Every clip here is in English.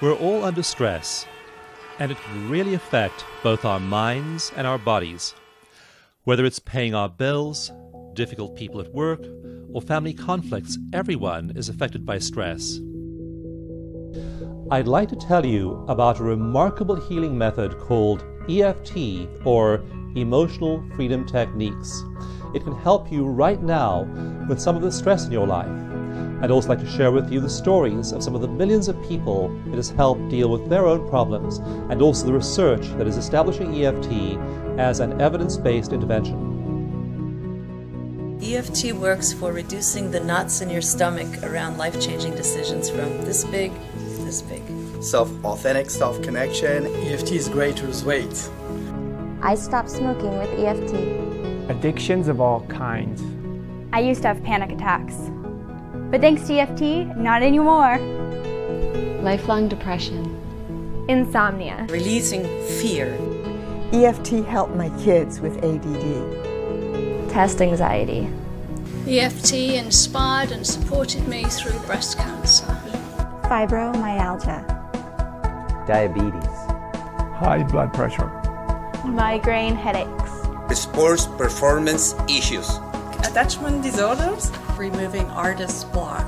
We're all under stress, and it can really affect both our minds and our bodies. Whether it's paying our bills, difficult people at work, or family conflicts, everyone is affected by stress. I'd like to tell you about a remarkable healing method called EFT, or Emotional Freedom Techniques. It can help you right now with some of the stress in your life. I'd also like to share with you the stories of some of the millions of people it has helped deal with their own problems, and also the research that is establishing EFT as an evidence-based intervention. EFT works for reducing the knots in your stomach around life-changing decisions from this big to this big. Authentic self-connection. EFT is great to lose weight. I stopped smoking with EFT. Addictions of all kinds. I used to have panic attacks. But thanks to EFT, not anymore. Lifelong depression. Insomnia. Releasing fear. EFT helped my kids with ADD. Test anxiety. EFT inspired and supported me through breast cancer. Fibromyalgia. Diabetes. High blood pressure. Migraine headaches. Sports performance issues. Attachment disorders. Removing artist's block.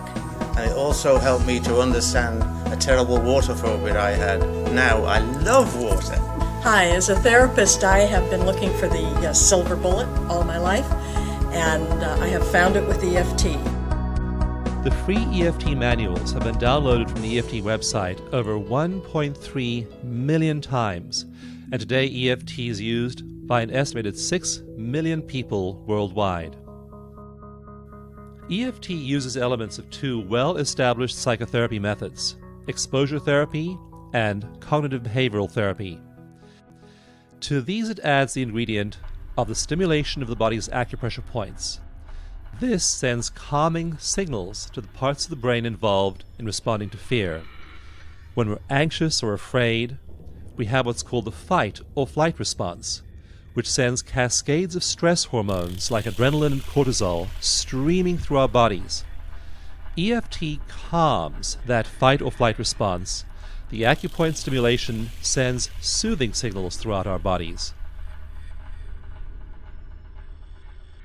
And it also helped me to understand a terrible water phobia I had. Now I love water. Hi, as a therapist, I have been looking for the silver bullet all my life, and I have found it with EFT. The free EFT manuals have been downloaded from the EFT website over 1.3 million times, and today EFT is used by an estimated 6 million people worldwide. EFT uses elements of two well-established psychotherapy methods, exposure therapy and cognitive behavioral therapy. To these it adds the ingredient of the stimulation of the body's acupressure points. This sends calming signals to the parts of the brain involved in responding to fear. When we're anxious or afraid, we have what's called the fight or flight response, which sends cascades of stress hormones like adrenaline and cortisol streaming through our bodies. EFT calms that fight or flight response. The acupoint stimulation sends soothing signals throughout our bodies.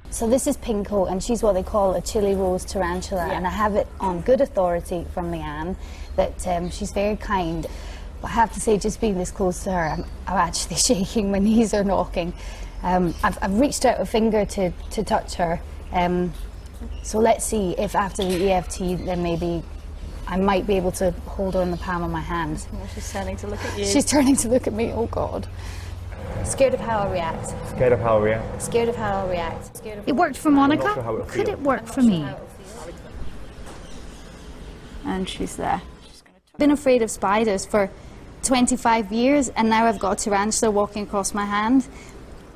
So this is Pinko, and she's what they call a chili rose tarantula, and I have it on good authority from Leanne that she's very kind. But I have to say, just being this close to her, I'm actually shaking, my knees are knocking. I've reached out a finger to touch her, so let's see if after the EFT then maybe I might be able to hold her in the palm of my hand. Well, she's turning to look at you. She's turning to look at me, oh God. Scared of how I'll react. Scared of how I react? Scared of how I'll react. Scared of it worked for Monica. Sure Could it work for me? And she's there. I've been afraid of spiders for 25 years, and now I've got a tarantula walking across my hand.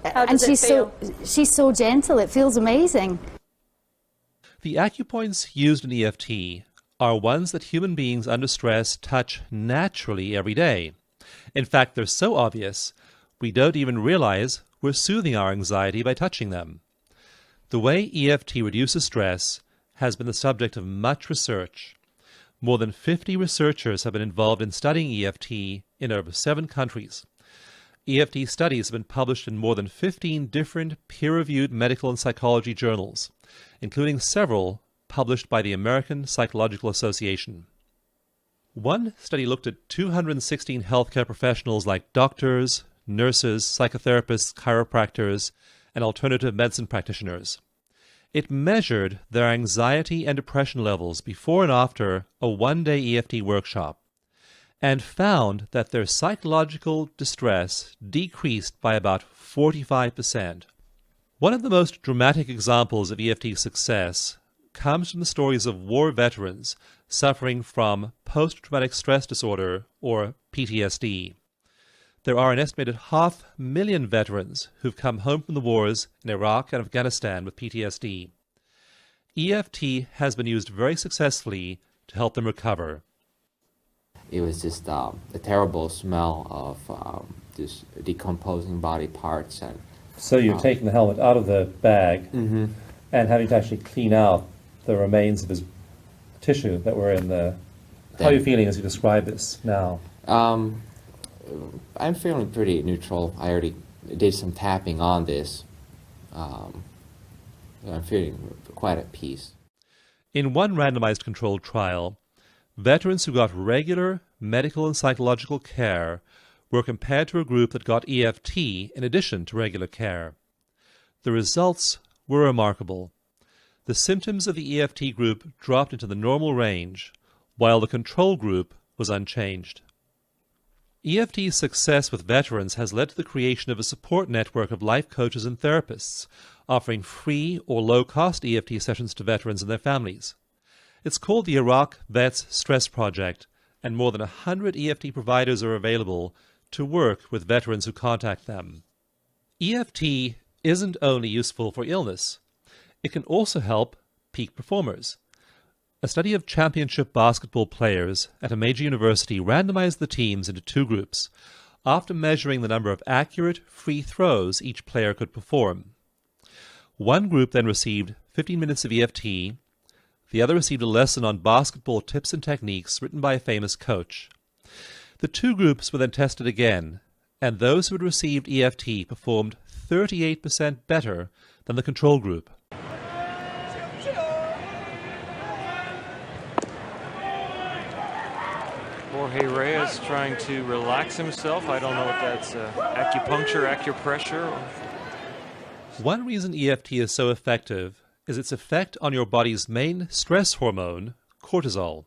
How does it feel? She's so gentle, it feels amazing. The acupoints used in EFT are ones that human beings under stress touch naturally every day. In fact, they're so obvious, we don't even realize we're soothing our anxiety by touching them. The way EFT reduces stress has been the subject of much research. More than 50 researchers have been involved in studying EFT in over 7 countries. EFT studies have been published in more than 15 different peer-reviewed medical and psychology journals, including several published by the American Psychological Association. One study looked at 216 healthcare professionals like doctors, nurses, psychotherapists, chiropractors, and alternative medicine practitioners. It measured their anxiety and depression levels before and after a one-day EFT workshop, and found that their psychological distress decreased by about 45%. One of the most dramatic examples of EFT success comes from the stories of war veterans suffering from post-traumatic stress disorder, or PTSD. There are an estimated 500,000 veterans who've come home from the wars in Iraq and Afghanistan with PTSD. EFT has been used very successfully to help them recover. It was just a terrible smell of just decomposing body parts. And so you're taking the helmet out of the bag and having to actually clean out the remains of his tissue that were in the How are you feeling as you describe this now? I'm feeling pretty neutral. I already did some tapping on this. I'm feeling quite at peace. In one randomized controlled trial, veterans who got regular medical and psychological care were compared to a group that got EFT in addition to regular care. The results were remarkable. The symptoms of the EFT group dropped into the normal range, while the control group was unchanged. EFT's success with veterans has led to the creation of a support network of life coaches and therapists, offering free or low-cost EFT sessions to veterans and their families. It's called the Iraq Vets Stress Project, and more than 100 EFT providers are available to work with veterans who contact them. EFT isn't only useful for illness. It can also help peak performers. A study of championship basketball players at a major university randomized the teams into two groups after measuring the number of accurate free throws each player could perform. One group then received 15 minutes of EFT. The other received a lesson on basketball tips and techniques written by a famous coach. The two groups were then tested again, and those who had received EFT performed 38% better than the control group. Jorge Reyes trying to relax himself. I don't know if that's acupuncture, acupressure. One reason EFT is so effective is its effect on your body's main stress hormone, cortisol.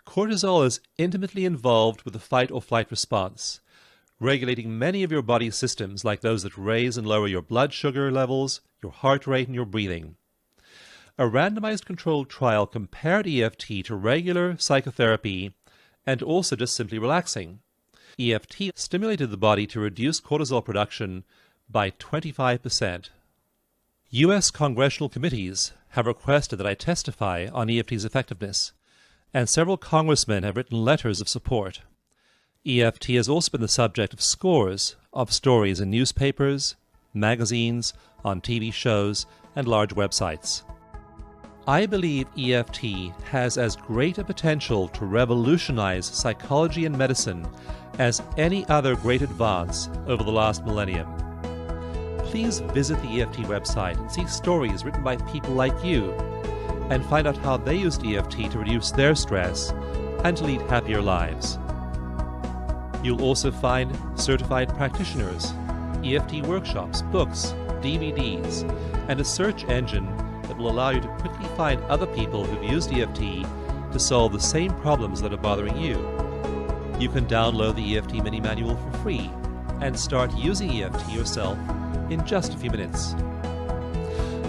Cortisol is intimately involved with the fight or flight response, regulating many of your body's systems like those that raise and lower your blood sugar levels, your heart rate, and your breathing. A randomized controlled trial compared EFT to regular psychotherapy and also just simply relaxing. EFT stimulated the body to reduce cortisol production by 25%. U.S. congressional committees have requested that I testify on EFT's effectiveness, and several congressmen have written letters of support. EFT has also been the subject of scores of stories in newspapers, magazines, on TV shows, and large websites. I believe EFT has as great a potential to revolutionize psychology and medicine as any other great advance over the last millennium. Please visit the EFT website and see stories written by people like you, and find out how they used EFT to reduce their stress and to lead happier lives. You'll also find certified practitioners, EFT workshops, books, DVDs, and a search engine that will allow you to quickly find other people who've used EFT to solve the same problems that are bothering you. You can download the EFT mini manual for free and start using EFT yourself in just a few minutes.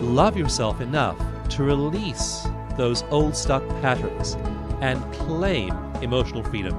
Love yourself enough to release those old stuck patterns and claim emotional freedom.